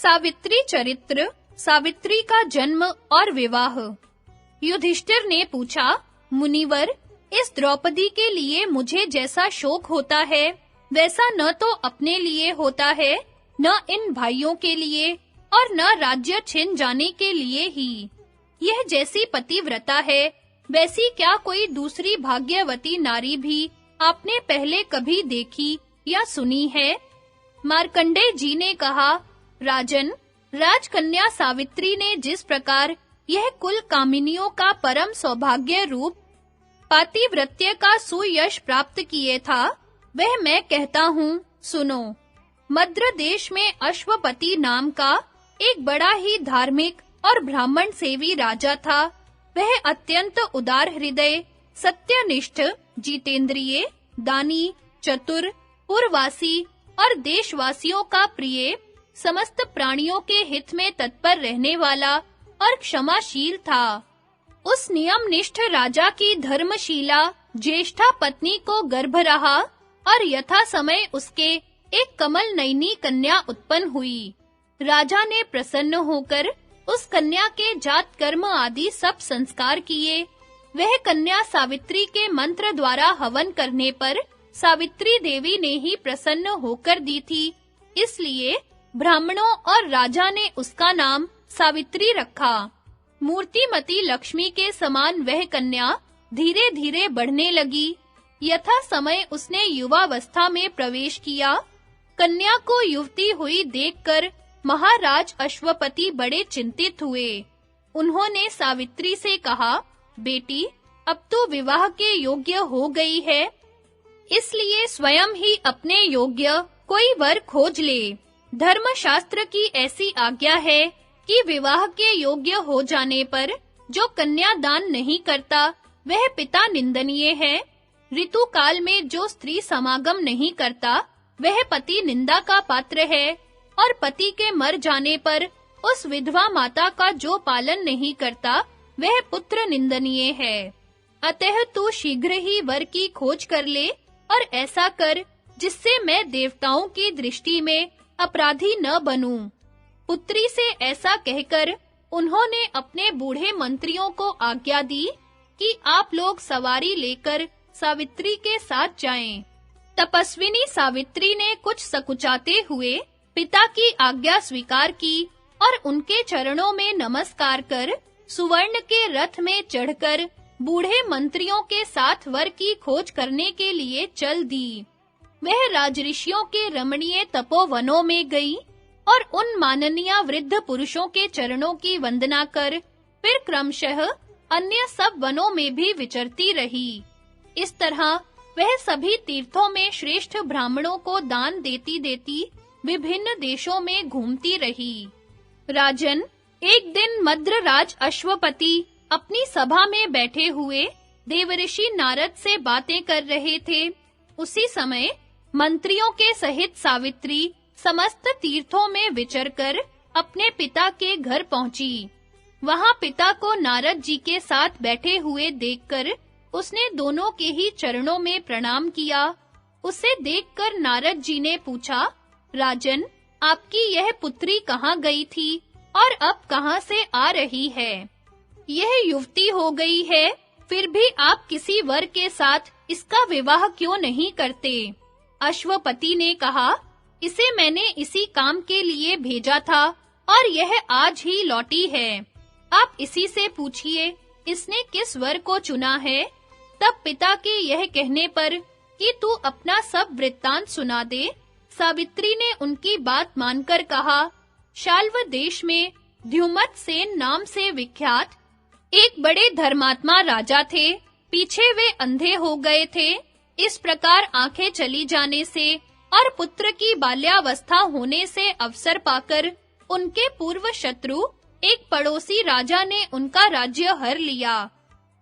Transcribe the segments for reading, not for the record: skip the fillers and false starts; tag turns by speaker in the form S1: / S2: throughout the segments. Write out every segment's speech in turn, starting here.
S1: सावित्री चरित्र, सावित्री का जन्म और विवाह। युधिष्ठिर ने पूछा, मुनिवर, इस द्रौपदी के लिए मुझे जैसा शोक होता है, वैसा न तो अपने लिए होता है, न इन भाइयों के लिए और न राज्य छिन जाने के लिए ही। यह जैसी पतिव्रता है, वैसी क्या कोई दूसरी भाग्यवती नारी भी आपने पहले कभी देखी या सुनी है? मार्कंडेय जी ने कहा, राजन, राजकन्या सावित्री ने जिस प्रकार यह कुल कामिनियों का परम सौभाग्य रूप पातिव्रत्य का सुयश प्राप्त किए था, वह मैं कहता हूँ, सुनो। मद्र देश में अश्वपति नाम का एक बड़ा ही धार्मिक और ब्राह्मण सेवी राजा था। वह अत्यंत उदार हृदय, सत्यनिष्ठ, जितेंद्रिय, दानी, चतुर, पुरवासी और देशवासियों का प्रिय, समस्त प्राणियों के हित में तत्पर रहने वाला और क्षमाशील था। उस नियमनिष्ठ राजा की धर्मशीला ज्येष्ठा पत्नी को गर्भ रहा और यथा समय उसके एक कमल नयनी कन्या उत्पन्न हुई। राजा ने प्रसन्न होकर उस कन्या के जात कर्म आदि सब संस्कार किए। वह कन्या सावित्री के मंत्र द्वारा हवन करने पर सावित्री देवी ने ही प्रसन्न होकर दी थी, इसलिए ब्राह्मणों और राजा ने उसका नाम सावित्री रखा। मूर्तिमती लक्ष्मी के समान वह कन्या धीरे-धीरे बढ़ने लगी। यथा समय उसने युवावस्था में प्रवेश किया। कन्या को युवती हुई देखकर महाराज अश्वपति बड़े चिंतित हुए। उन्होंने सावित्री से कहा, बेटी, अब तो विवाह के योग्य हो गई है, इसलिए स्वयं ही अपने योग्य कोई वर खोज ले। धर्मशास्त्र की ऐसी आज्ञा है कि विवाह के योग्य हो जाने पर जो कन्या दान नहीं करता, वह पिता निंदनीय है। ऋतु काल में जो स्त्री समागम नहीं करता, वह पति निंदा का पात्र है, और पति के मर जाने पर उस विधवा माता का जो पालन नहीं करता, वह पुत्र निंदनीय है। अतः तू शीघ्र ही वर की खोज कर ले और ऐसा कर जिससे मैं देवताओं की दृष्टि में अपराधी न बनूं। पुत्री से ऐसा कहकर उन्होंने अपने बूढ़े मंत्रियों को आज्ञा दी कि आप लोग सवारी लेकर सावित्री के साथ जाएं। तपस्विनी सावित्री ने कुछ सकुचाते हुए पिता की आज्ञा स्वीकार की और उनके चरणों में नमस्कार कर सुवर्ण के रथ में चढ़कर बूढ़े मंत्रियों के साथ वर की खोज करने के लिए चल दी। वह राजऋषियों के रमणीय तपोवनों में गई और उन माननीय वृद्ध पुरुषों के चरणों की वंदना कर फिर क्रमशः अन्य सब वनों में भी विचरती रही। इस तरह वह सभी तीर्थों में श्रेष्ठ ब्राह्मणों को दान देती विभिन्न देशों में घूमती रही। राजन, एक दिन मद्रराज अश्वपति अपनी सभा में बैठे हुए देवऋषि नारद से बातें कर रहे थे। उसी समय मंत्रियों के सहित सावित्री समस्त तीर्थों में विचरकर अपने पिता के घर पहुंची। वहां पिता को नारद जी के साथ बैठे हुए देखकर उसने दोनों के ही चरणों में प्रणाम किया। उसे देखकर नारद जी ने पूछा, राजन, आपकी यह पुत्री कहाँ गई थी और अब कहाँ से आ रही है? यह युवती हो गई है, फिर भी आप किसी वर के साथ इसका विवाह क्यों नहीं करते? अश्वपति ने कहा, इसे मैंने इसी काम के लिए भेजा था और यह आज ही लौटी है। आप इसी से पूछिए, इसने किस वर को चुना है? तब पिता के यह कहने पर कि तू अपना सब वृत्तांत सुना दे, सावित्री ने उनकी बात मानकर कहा, शाल्व देश में द्युमत सेन नाम से विख्यात एक बड़े धर्मात्मा राजा थे। पीछे वे अंधे हो गए थे। इस प्रकार आंखें चली जाने से और पुत्र की बाल्यावस्था होने से अवसर पाकर उनके पूर्व शत्रु एक पड़ोसी राजा ने उनका राज्य हर लिया।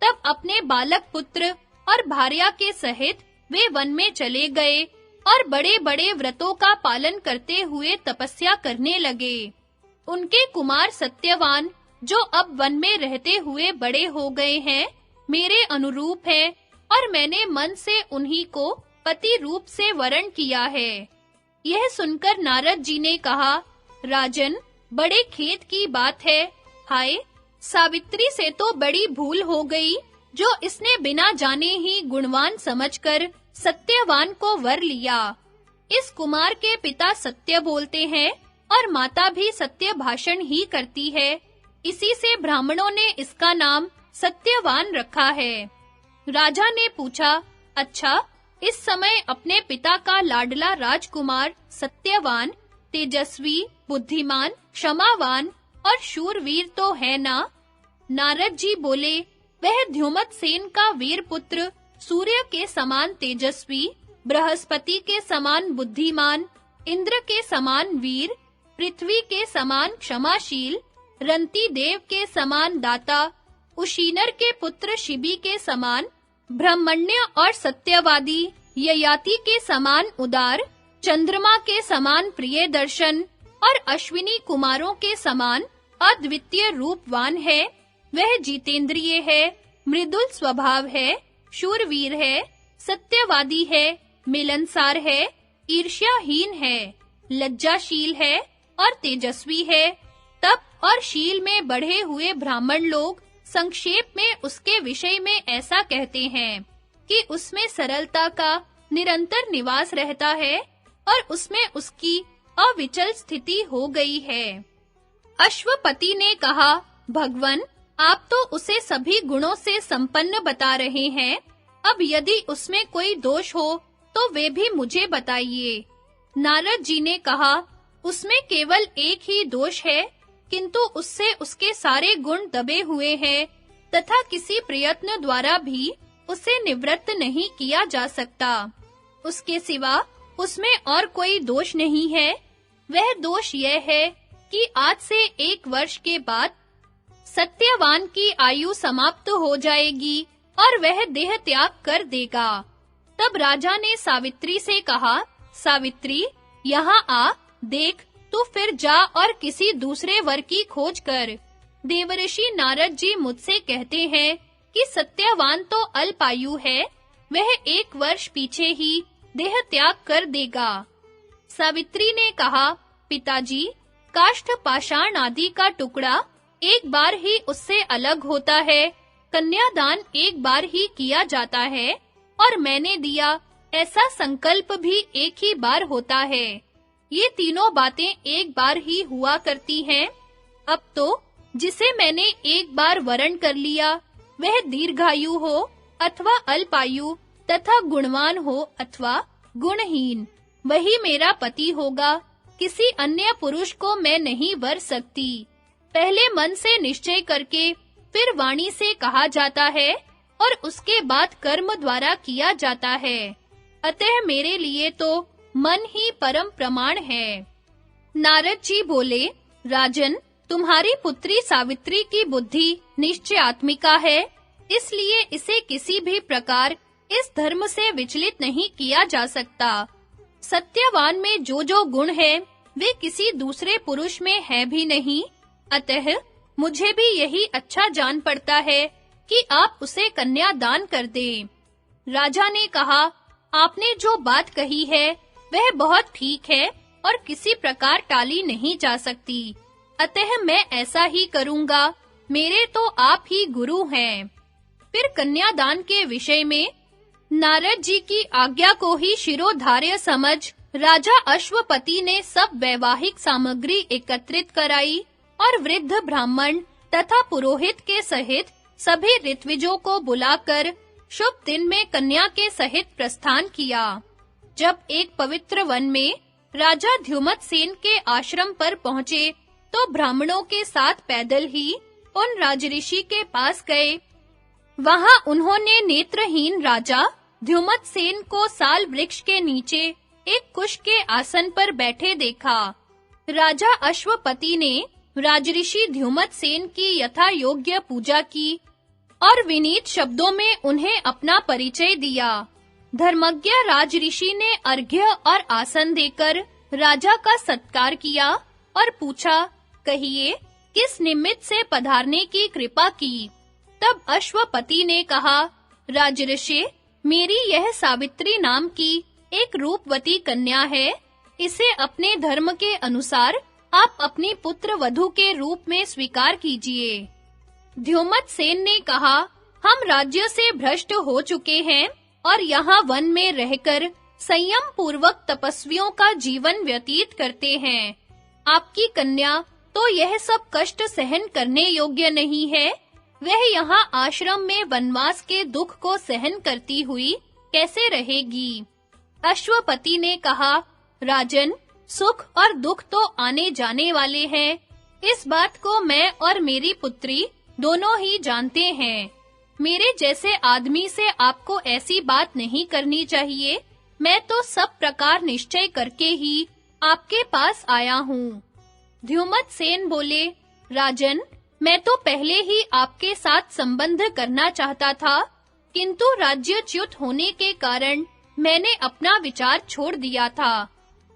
S1: तब अपने बालक पुत्र और भार्या के सहित वे वन में चले गए और बड़े-बड़े व्रतों का पालन करते हुए तपस्या करने लगे। उनके कुमार सत्यवान, जो अब वन में रहते हुए बड़े हो गए हैं, मेरे अनुरूप हैं और मैंने मन से उन्हीं को पति रूप से वरण किया है। यह सुनकर नारद जी ने कहा, राजन, बड़े खेद की बात है। हाय, सावित्री से तो बड़ी भूल हो गई, जो इसने बिना जाने ही गुणवान समझकर सत्यवान को वर लिया। इस कुमार के पिता सत्य बोलते हैं और माता भी सत्य भाषण ही करती है। इसी से ब्राह्मणों ने इसका नाम सत्यवान रखा है। राजा ने पूछा, अच्छा, इस समय अपने पिता का लाडला राजकुमार सत्यवान, तेजस्वी, बुद्धिमान, क्षमावान और शूरवीर तो है ना? नारद जी बोले, वह द्युमत्सेन का वीर पुत्र, सूर्य के समान तेजस्वी, बृहस्पति के समान बुद्धिमान, इंद्र के समान वीर, पृथ्वी के समान क्षमाशील, रंती देव के समान दाता, उशीनर के पुत्र शिबी के समान ब्रह्मण्य और सत्यवादी, ययाति के समान उदार, चंद्रमा के समान प्रिय दर्शन और अश्विनी कुमारों के समान अद्वितीय रूपवान है। वह जितेंद्रिय है, मृदुल स्वभाव है, शूरवीर है, सत्यवादी है, मिलनसार है, ईर्ष्याहीन है, लज्जाशील है और तेजस्वी है। तप और शील में बढ़े हुए ब्राह्मण लोग संक्षेप में उसके विषय में ऐसा कहते हैं कि उसमें सरलता का निरंतर निवास रहता है और उसमें उसकी अविचल स्थिति हो गई है। अश्वपति ने कहा, भगवन, आप तो उसे सभी गुणों से संपन्न बता रहे हैं। अब यदि उसमें कोई दोष हो तो वे भी मुझे बताइए। नारद जी ने कहा, उसमें केवल एक ही दोष है, किंतु उससे उसके सारे गुण दबे हुए हैं तथा किसी प्रयत्न द्वारा भी उसे निवृत्त नहीं किया जा सकता। उसके सिवा उसमें और कोई दोष नहीं है। वह दोष यह है कि आज से 1 वर्ष के बाद सत्यवान की आयु समाप्त हो जाएगी और वह देह त्याग कर देगा। तब राजा ने सावित्री से कहा, सावित्री, यहाँ आ, देख, तू फिर जा और किसी दूसरे वर की खोज कर। देवर्षि नारद जी मुझसे कहते हैं कि सत्यवान तो अल्पायु है, वह 1 वर्ष पीछे ही देह त्याग कर देगा। सावित्री ने कहा, पिताजी, काष्ठ पाषाण आदि का टुकड़ा एक बार ही उससे अलग होता है, कन्यादान एक बार ही किया जाता है और मैंने दिया ऐसा संकल्प भी एक ही बार होता है। ये तीनों बातें एक बार ही हुआ करती हैं। अब तो जिसे मैंने एक बार वरण कर लिया, वह दीर्घायु हो अथवा अल्पायु तथा गुणवान हो अथवा गुणहीन, वही मेरा पति होगा। किसी अन्य पुरुष को मैं नहीं वर सकती। पहले मन से निश्चय करके फिर वाणी से कहा जाता है और उसके बाद कर्म द्वारा किया जाता है। अतः मेरे लिए तो मन ही परम प्रमाण है। नारद जी बोले, राजन, तुम्हारी पुत्री सावित्री की बुद्धि निश्चयात्मिका है, इसलिए इसे किसी भी प्रकार इस धर्म से विचलित नहीं किया जा सकता। सत्यवान में जो गुण है, वे किसी दूसरे पुरुष में है भी नहीं। अतः मुझे भी यही अच्छा जान पड़ता है कि आप उसे कन्या दान कर दें। राजा ने कहा, आपने जो बात कही है वह बहुत ठीक है और किसी प्रकार टाली नहीं जा सकती। अतः मैं ऐसा ही करूंगा। मेरे तो आप ही गुरु हैं। फिर कन्यादान के विषय में नारद जी की आज्ञा को ही शिरोधार्य समझ राजा अश्वपति ने सब वैवाहिक सामग्री एकत्रित कराई और वृद्ध ब्राह्मण तथा पुरोहित के सहित सभी ऋत्विजों को बुलाकर शुभ दिन में कन्या के सहित प्रस्थान किया। जब एक पवित्र वन में राजा द्युमत्सेन के आश्रम पर पहुंचे, तो ब्राह्मणों के साथ पैदल ही उन राजऋषि के पास गए। वहां उन्होंने नेत्रहीन राजा द्युमत्सेन को साल वृक्ष के नीचे एक कुश के आसन पर बैठे देखा। राजा अश्वपति ने राजऋषि द्युमत्सेन की यथा योग्य पूजा की और विनीत शब्दों में उन्हें अपना परिचय दिया। धर्मज्ञ राजऋषि ने अर्घ्य और आसन देकर राजा का सत्कार किया और पूछा, कहिए, किस निमित्त से पधारने की कृपा की? तब अश्वपति ने कहा, राजऋषि, मेरी यह सावित्री नाम की एक रूपवती कन्या है। इसे अपने धर्म के अनुसार आप अपनी पुत्र वधू के रूप में स्वीकार कीजिए। द्युमत सेन ने कहा, हम राज्य से भ्रष्ट हो चुके हैं और यहाँ वन में रहकर संयम पूर्वक तपस्वियों का जीवन व्यतीत करते हैं। आपकी कन्या तो यह सब कष्ट सहन करने योग्य नहीं है। वह यहाँ आश्रम में वनवास के दुख को सहन करती हुई कैसे रहेगी? अश्वपति ने कहा, राजन, सुख और दुख तो आने जाने वाले हैं। इस बात को मैं और मेरी पुत्री दोनों ही जानते हैं। मेरे जैसे आदमी से आपको ऐसी बात नहीं करनी चाहिए। मैं तो सब प्रकार निश्चय करके ही आपके पास आया हूँ। द्युमत सेन बोले, राजन, मैं तो पहले ही आपके साथ संबंध करना चाहता था, किंतु राज्यच्युत होने के कारण मैंने अपना विचार छोड़ दिया था।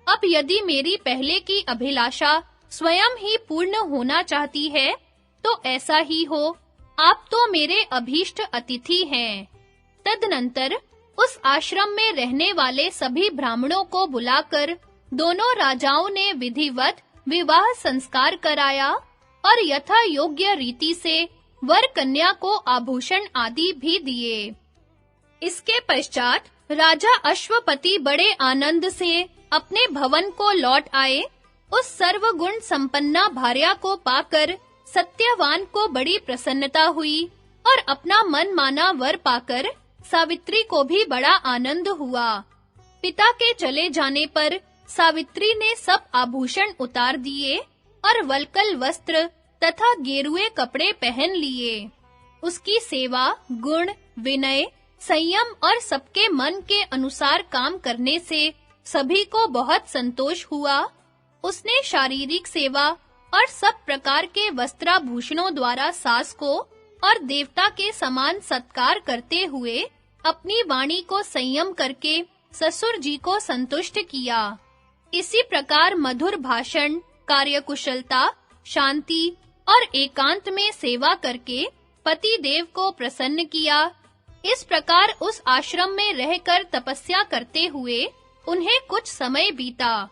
S1: अब यदि मेरी पहले की अभिलाषा स्वयं ही पूर्ण होना चाहती है, तो ऐसा ही हो। आप तो मेरे अभीष्ट अतिथि हैं। तदनंतर उस आश्रम में रहने वाले सभी ब्राह्मणों को बुलाकर दोनों राजाओं ने विधिवत विवाह संस्कार कराया और यथा योग्य रीति से वर कन्या को आभूषण आदि भी दिए। इसके पश्चात राजा अश्वपति बड़े आनंद से अपने भवन को लौट आए। उस सर्वगुण संपन्ना भार्या को पाकर सत्यवान को बड़ी प्रसन्नता हुई और अपना मन माना वर पाकर सावित्री को भी बड़ा आनंद हुआ। पिता के चले जाने पर सावित्री ने सब आभूषण उतार दिए और वल्कल वस्त्र तथा गेरुए कपड़े पहन लिए। उसकी सेवा, गुण, विनय, संयम और सबके मन के अनुसार काम करने से सभी को बहुत संतोष हुआ। उसने शारीरिक सेवा और सब प्रकार के वस्त्राभूषणों द्वारा सास को और देवता के समान सत्कार करते हुए अपनी वाणी को संयम करके ससुर जी को संतुष्ट किया। इसी प्रकार मधुर भाषण, कार्यकुशलता, शांति और एकांत में सेवा करके पति देव को प्रसन्न किया। इस प्रकार उस आश्रम में रहकर तपस्या करते हुए उन्हें कुछ समय बीता।